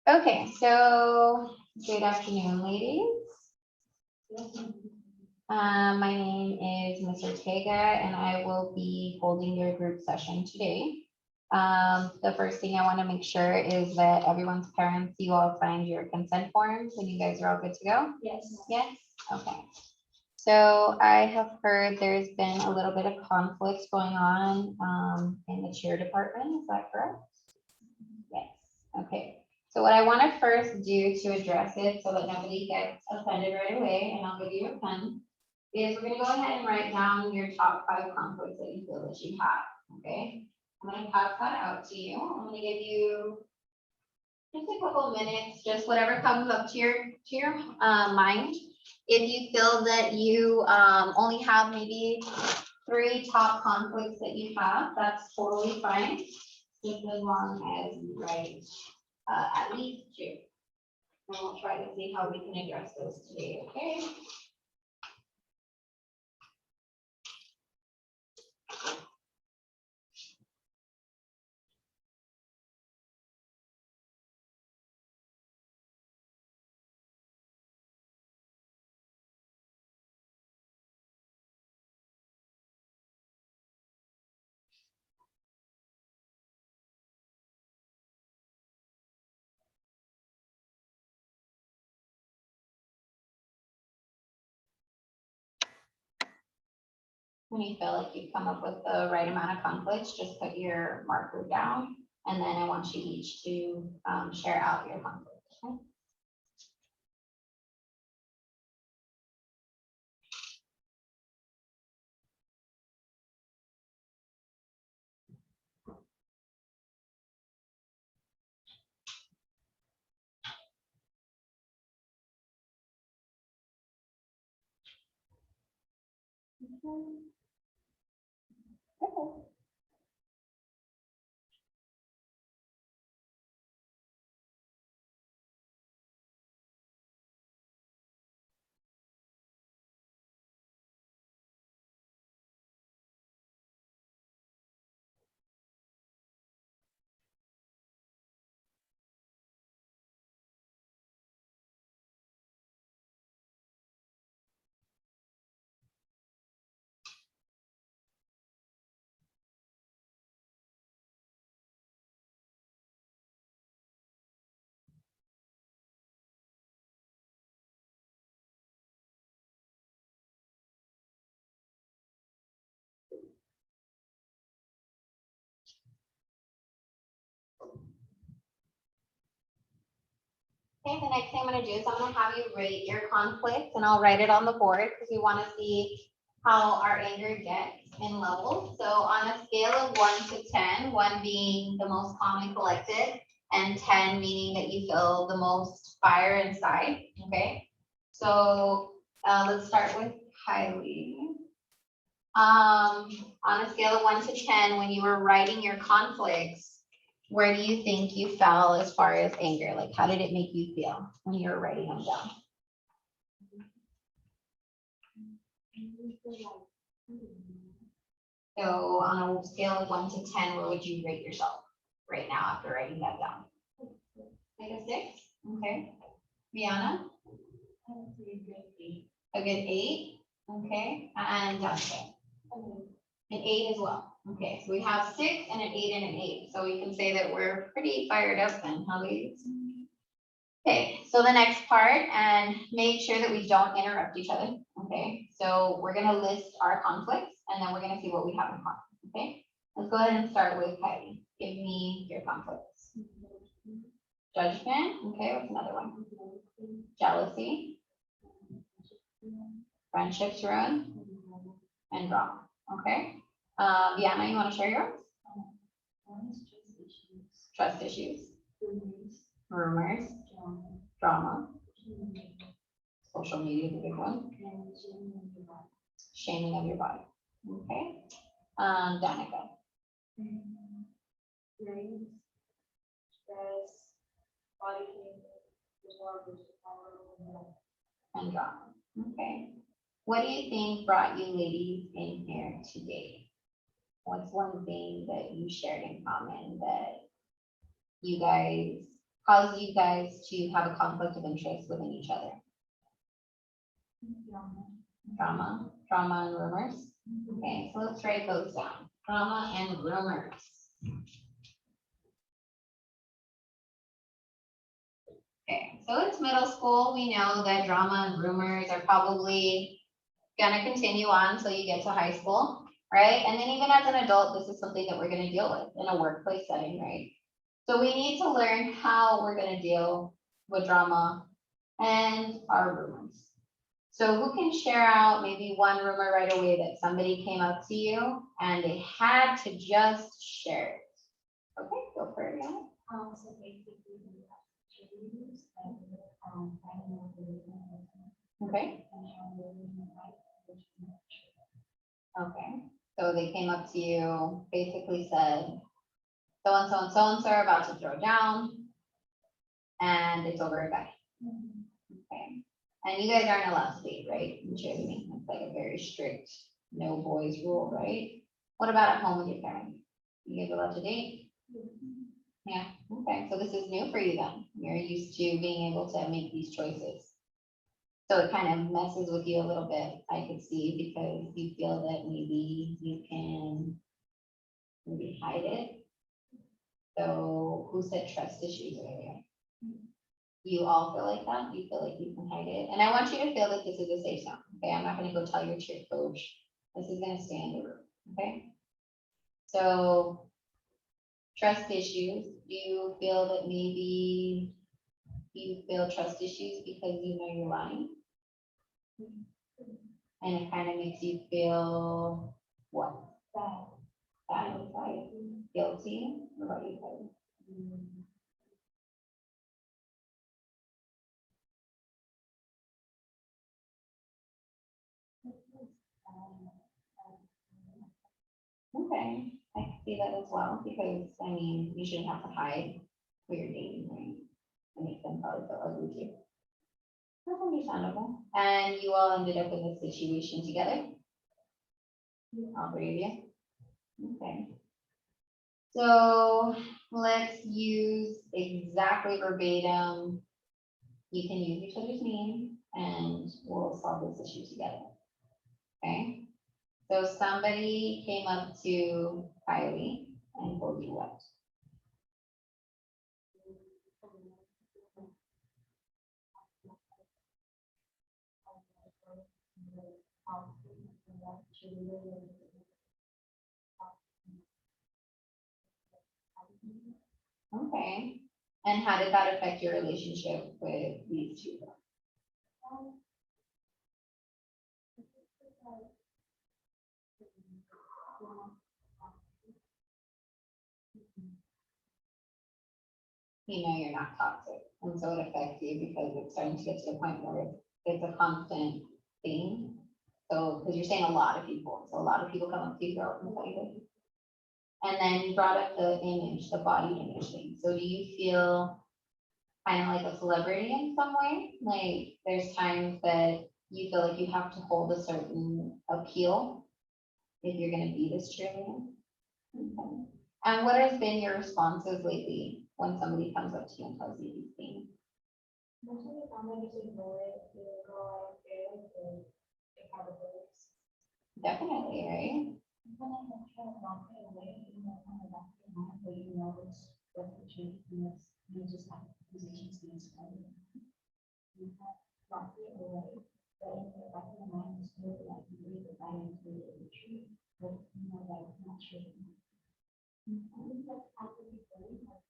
Okay, so good afternoon, ladies. My name is Ms. Ortega, and I will be holding your group session today. The first thing I want to make sure is that everyone's parents, you all signed your consent forms, and you guys are all good to go? Yes. Yes? Okay. So I have heard there's been a little bit of conflict going on in the cheer department, is that correct? Yes, okay. So what I want to first do to address it so that nobody gets offended right away, and I'll give you a pen, is we're gonna go ahead and write down your top 5 conflicts that you feel that you have, okay? I'm gonna pass that out to you. I'm gonna give you just a couple minutes, just whatever comes up to your mind. If you feel that you only have maybe 3 top conflicts that you have, that's totally fine. Just as long as you write at least 2. And we'll try to see how we can address those today, okay? When you feel like you've come up with the right amount of conflicts, just put your marker down. And then I want you each to share out your conflicts. Okay? Okay. Okay, the next thing I'm gonna do is I'm gonna have you rate your conflicts, and I'll write it on the board because we wanna see how our anger gets in levels. So on a scale of 1 to 10, 1 being the most calm and collected, and 10 meaning that you feel the most fire inside, okay? So let's start with Kylie. On a scale of 1 to 10, when you were writing your conflicts, where do you think you fell as far as anger? Like, how did it make you feel when you were writing them down? So on a scale of 1 to 10, where would you rate yourself right now after writing that down? Like a 6? Okay. Rihanna? A good 8? Okay. And Jessica? An 8 as well. Okay, so we have 6 and an 8 and an 8. So we can say that we're pretty fired up then, huh, ladies? Okay, so the next part, and make sure that we don't interrupt each other. Okay, so we're gonna list our conflicts and then we're gonna see what we have in common. Okay, let's go ahead and start with Kylie. Give me your conflicts. Judgment. Okay, what's another one? Jealousy. Friendships ruin. And drama. Okay. Diana, you want to share yours? Trust issues. Rumors. Drama. Social media is a big one. Shaming of your body. Okay. Danica. Stress, body And drama. Okay. What do you think brought you ladies in here today? What's one thing that you shared in common that you guys cause you guys to have a conflict of interest within each other? Drama, drama and rumors. Okay, so let's write those down. Drama and rumors. Okay, so it's middle school. We know that drama and rumors are probably gonna continue on until you get to high school, right? And then even as an adult, this is something that we're gonna deal with in a workplace setting, right? So we need to learn how we're gonna deal with drama and our rumors. So who can share out maybe one rumor right away that somebody came up to you and they had to just share it? Okay, go for it. Yeah. So basically, we have choose and I know the Okay. Okay. So they came up to you, basically said, so and so and so and so are about to throw down, and it's over a guy. Okay. And you guys aren't allowed to date, right? In Germany, it's like a very strict no boys rule, right? What about at home with your parents? You guys allowed to date? Yeah. Okay. So this is new for you then. You're used to being able to make these choices. So it kind of messes with you a little bit, I could see, because you feel that maybe you can maybe hide it. So who said trust issues earlier? You all feel like that? You feel like you can hide it? And I want you to feel that this is a safe zone, okay? I'm not gonna go tell your cheer coach. This is gonna stay in the room, okay? So trust issues, do you feel that maybe you feel trust issues because you know you're lying? And it kind of makes you feel what? Bad inside, guilty, what about you guys? Okay, I can see that as well, because, I mean, you shouldn't have to hide who you're dating, right? And make them probably feel ugly too. That's understandable. And you all ended up in this situation together? All three of you? Okay. So let's use exactly verbatim. You can use each other's name and we'll solve this issue together. Okay? So somebody came up to Kylie and told you what? Okay. And how did that affect your relationship with these two? You know you're not toxic, and so it affects you because it's starting to get to the point where it's a constant thing. So, because you're saying a lot of people, so a lot of people come up to you, girls, and tell you this. And then you brought up the image, the body image thing. So do you feel kind of like a celebrity in some way? Like there's times that you feel like you have to hold a certain appeal if you're gonna be this cheerleader? Okay. And what has been your responses lately when somebody comes up to you and tells you these things? Most of the time I just ignore it, go out there, and it kind of works. Definitely, right? When I have tried not to away, kind of back in mind, but it's what the change is, you just have positions things. You have not to away, but in the back of the mind, it's more like you read the balance with the tree, but that's not true. I think that's actually very hard.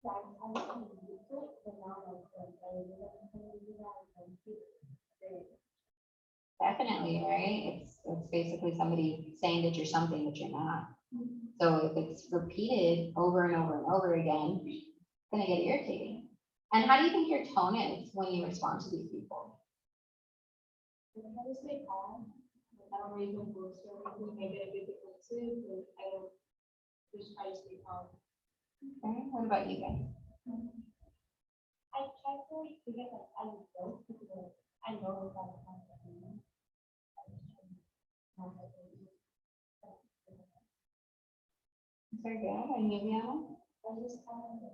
So I can use it, but now like, I really don't do that, Definitely, right? It's basically somebody saying that you're something that you're not. So if it's repeated over and over and over again, it's gonna get irritating. And how do you think your tone is when you respond to these people? I try to stay calm. I don't read my books or anything. I get a bit defensive, but I don't just try to stay calm. Okay, what about you guys? I try to forget that I don't because I know that I'm not doing it. Very good. And you, Vienna? I just kind of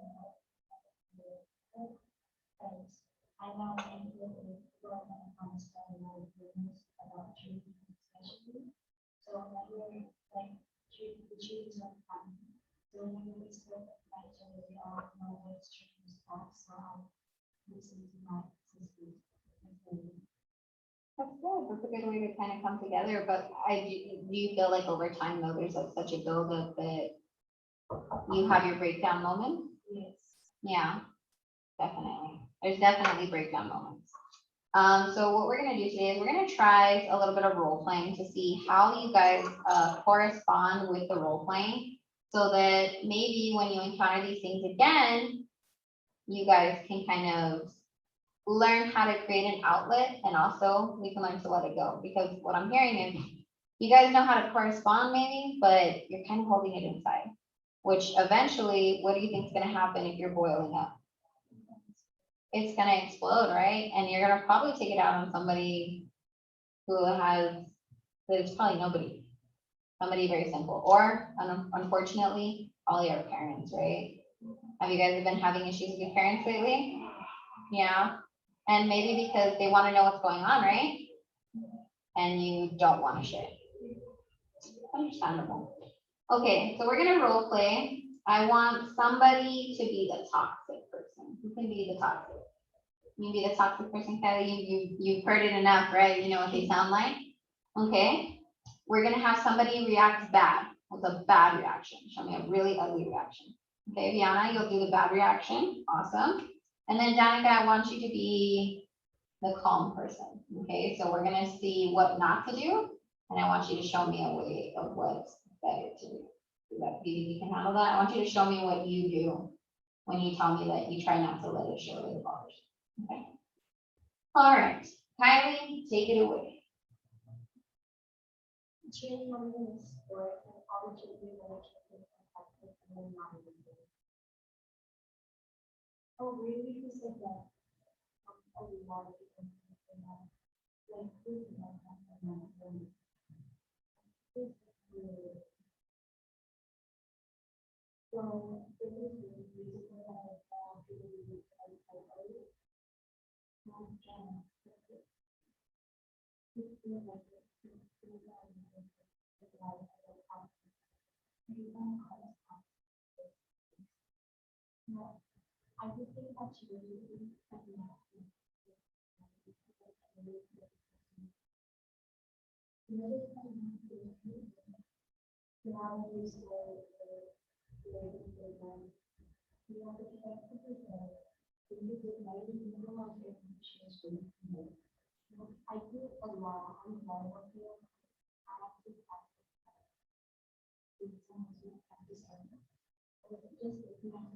This is my sister. That's good. That's a good way to kind of come together. But do you feel like over time though, there's like such a buildup that you have your breakdown moments? Yes. Yeah, definitely. There's definitely breakdown moments. So what we're gonna do today is we're gonna try a little bit of role playing to see how you guys correspond with the role playing, so that maybe when you encounter these things again, you guys can kind of learn how to create an outlet, and also we can learn to let it go. Because what I'm hearing is you guys know how to correspond maybe, but you're kind of holding it inside, which eventually, what do you think is gonna happen if you're boiling up? It's gonna explode, right? And you're gonna probably take it out on somebody who has, there's probably nobody, somebody very simple, or unfortunately, all your parents, right? Have you guys been having issues with your parents lately? Yeah, and maybe because they wanna know what's going on, right? And you don't wanna share. Understandable. Okay, so we're gonna role play. I want somebody to be the toxic person. Who can be the toxic? You be the toxic person, Kelly. You've heard it enough, right? You know what they sound like. Okay, we're gonna have somebody react bad with a bad reaction. Show me a really ugly reaction. Okay, Viana, you'll do the bad reaction. Awesome. And then Danica, I want you to be the calm person. Okay, so we're gonna see what not to do, and I want you to show me a way of what's better to do. Is that, do you think you can handle that? I want you to show me what you do when you tell me that you try not to let it show that it bothers you. Okay. All right, Kylie, take it away. Cheating on me is sport and all the children relationship and then not even. Oh, really? Who said that? Oh, you want to like who's that? So this is really beautiful that people really try to I would think that she really I do a lot of volunteer. I have to practice some practice. Just looking at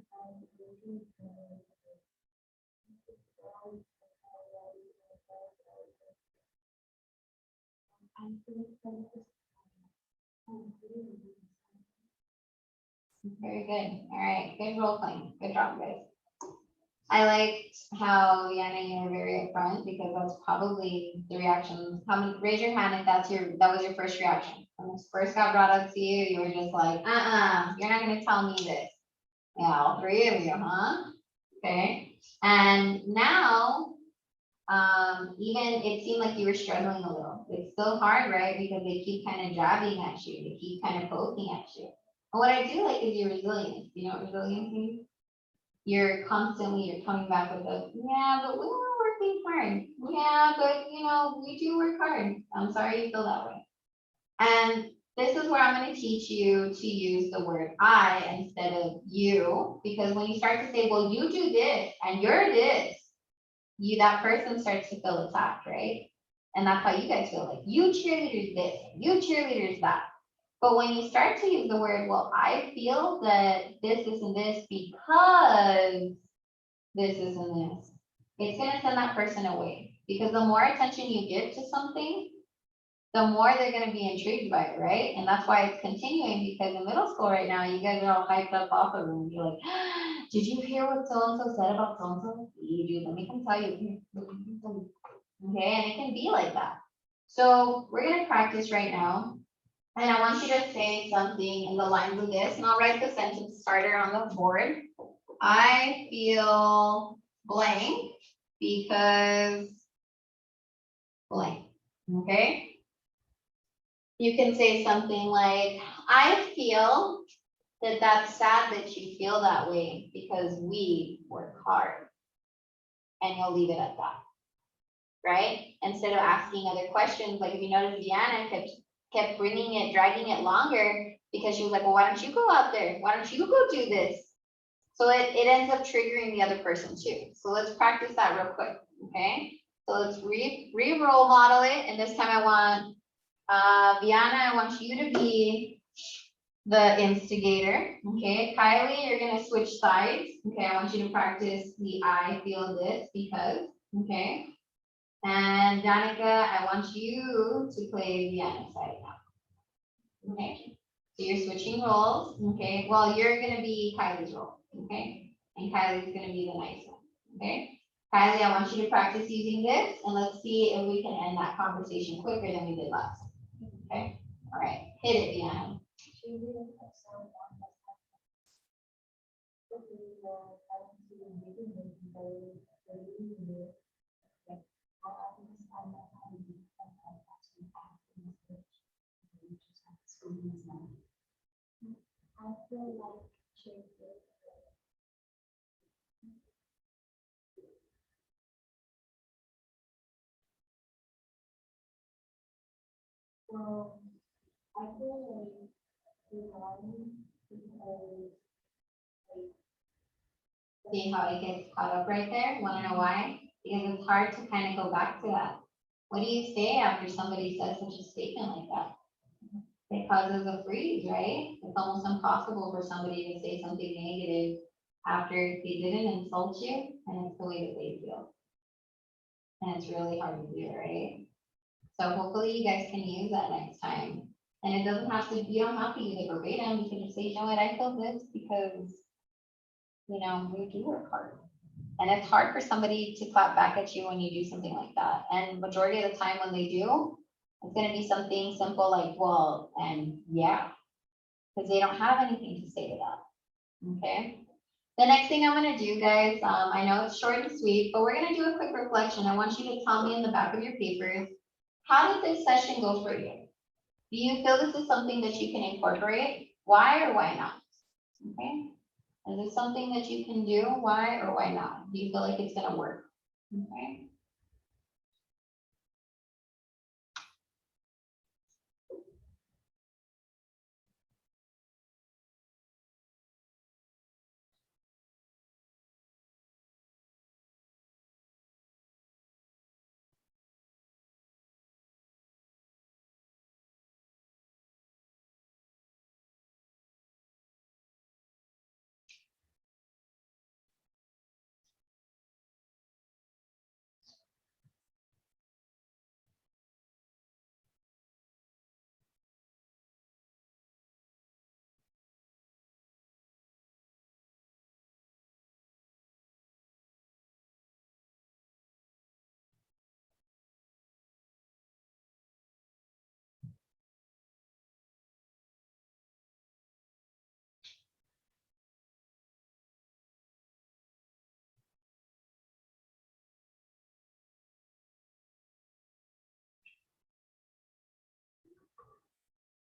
Very good. All right, good role playing. Good job, guys. I liked how Yana, you were very upfront, because that's probably the reaction. How many, raise your hand if that was your first reaction. When this first got brought up to you, you were just like, you're not gonna tell me this. Yeah, all three of you, huh? Okay, and now, even it seemed like you were struggling a little. It's still hard, right? Because they keep kind of jabbing at you, they keep kind of poking at you. And what I do like is your resilience. You know what resilience means? You're coming back with a, yeah, but we were working hard. Yeah, but we do work hard. I'm sorry you feel that way. And this is where I'm going to teach you to use the word I instead of you, because when you start to say, well, you do this and you're this, that person starts to feel attacked, right? And that's why you guys feel like you cheerleaders this, you cheerleaders that. But when you start to use the word, well, I feel that this, and this because this, and this, it's gonna send that person away. Because the more attention you give to something, the more they're gonna be intrigued by it, right? And that's why it's continuing, because in middle school right now, you guys are all hyped up off the room. You're like, did you hear what so-and-so said about so-and-so? You do, let me come tell you. Okay, and it can be like that. So we're gonna practice right now. And I want you to say something in the lines of this, and I'll write the sentence starter on the board. I feel blank because blank, okay? You can say something like, I feel that that's sad that you feel that way because we work hard. and you'll leave it at that, right? Instead of asking other questions, like if you notice Deanna kept bringing it, dragging it longer because she was like, well, why don't you go out there? Why don't you go do this? So it ends up triggering the other person too. So let's practice that real quick, okay? So let's re-role model it, and this time I want, Viana, I want you to be the instigator, okay? Kylie, you're gonna switch sides, okay? I want you to practice the I feel this because, okay? And Danica, I want you to play Viana's side now, okay? So you're switching roles, okay? Well, you're gonna be Kylie's role, okay? And Kylie's gonna be the nice one, okay? Kylie, I want you to practice using this, and let's see if we can end that conversation quicker than we did last time, okay? All right, hit it, Viana. I feel like well, I feel like because See how it gets caught up right there? Wanna know why? Because it's hard to kind of go back to that. What do you say after somebody says such a statement like that? It causes a freeze, right? It's almost impossible for somebody to say something negative after they didn't insult you, and it's the way that they feel. And it's really hard to do, right? So hopefully you guys can use that next time. And it doesn't have to, you don't have to use it verbatim. You can just say, you know what, I feel this because, you know, we do work hard. And it's hard for somebody to clap back at you when you do something like that. And majority of the time when they do, it's gonna be something simple like, well, and yeah, because they don't have anything to say to that, okay? The next thing I'm gonna do, guys, I know it's short and sweet, but we're gonna do a quick reflection. I want you to tell me in the back of your papers, how did this session go for you? Do you feel this is something that you can incorporate? Why or why not? Okay? Is this something that you can do? Why or why not? Do you feel like it's gonna work? Okay?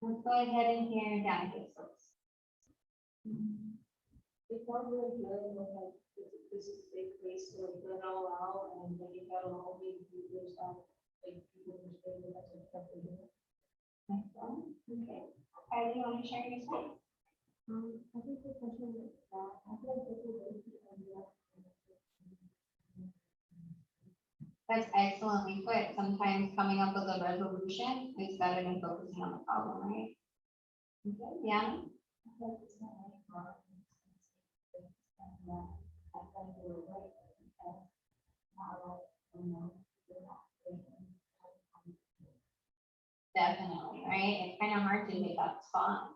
Let's go ahead and hear Danica first. it felt really good, like this is a big place to like let it all out and like you got a lot of big people stuff, like people perspective, that's what stuff they do. Excellent. Okay. Kylie, you want to share your side? I think the question is that I feel like this is really good. That's excellently put. Sometimes coming up with a resolution is better than focusing on the problem, right? Okay, yeah. I feel like it's not like hard. I feel like they were right, and not like, you know, they're not thinking. Definitely, right? It's kind of hard to hit that spot.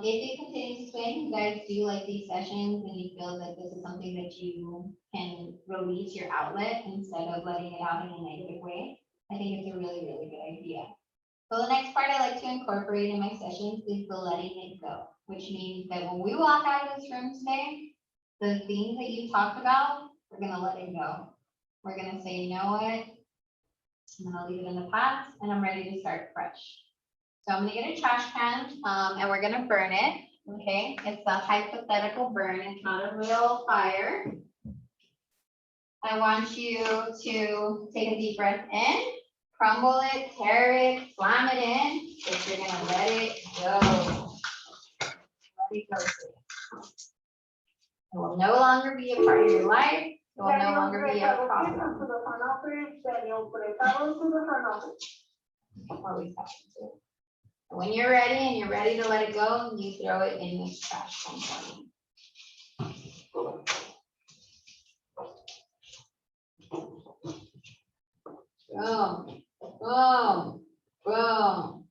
If it continues to swing, you guys do like these sessions and you feel that this is something that you can release your outlet instead of letting it out in a negative way, I think it's a really, really good idea. So the next part I like to incorporate in my sessions is the letting it go, which means that when we walk out of this room today, the things that you talked about, we're gonna let it go. We're gonna say, you know what? I'm gonna leave it in the past and I'm ready to start fresh. So I'm gonna get a trash can, and we're gonna burn it, okay? It's a hypothetical burn, it's not a real fire. I want you to take a deep breath in, crumble it, tear it, slam it in, if you're gonna let it go. Let it go. It will no longer be a part of your life. It will no longer be a problem. Always happens to. When you're ready and you're ready to let it go, you throw it in this trash can. Boom, boom, boom.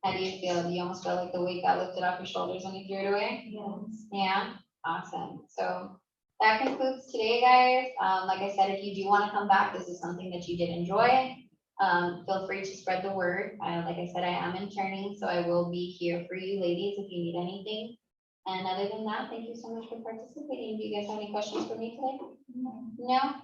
How do you feel? Do you almost feel like the weight got lifted off your shoulders when you threw it away? Yes. Yeah, awesome. So that concludes today, guys. Like I said, if you do want to come back, this is something that you did enjoy. Feel free to spread the word. Like I said, I am interning, so I will be here for you ladies if you need anything. And other than that, thank you so much for participating. Do you guys have any questions for me today? No?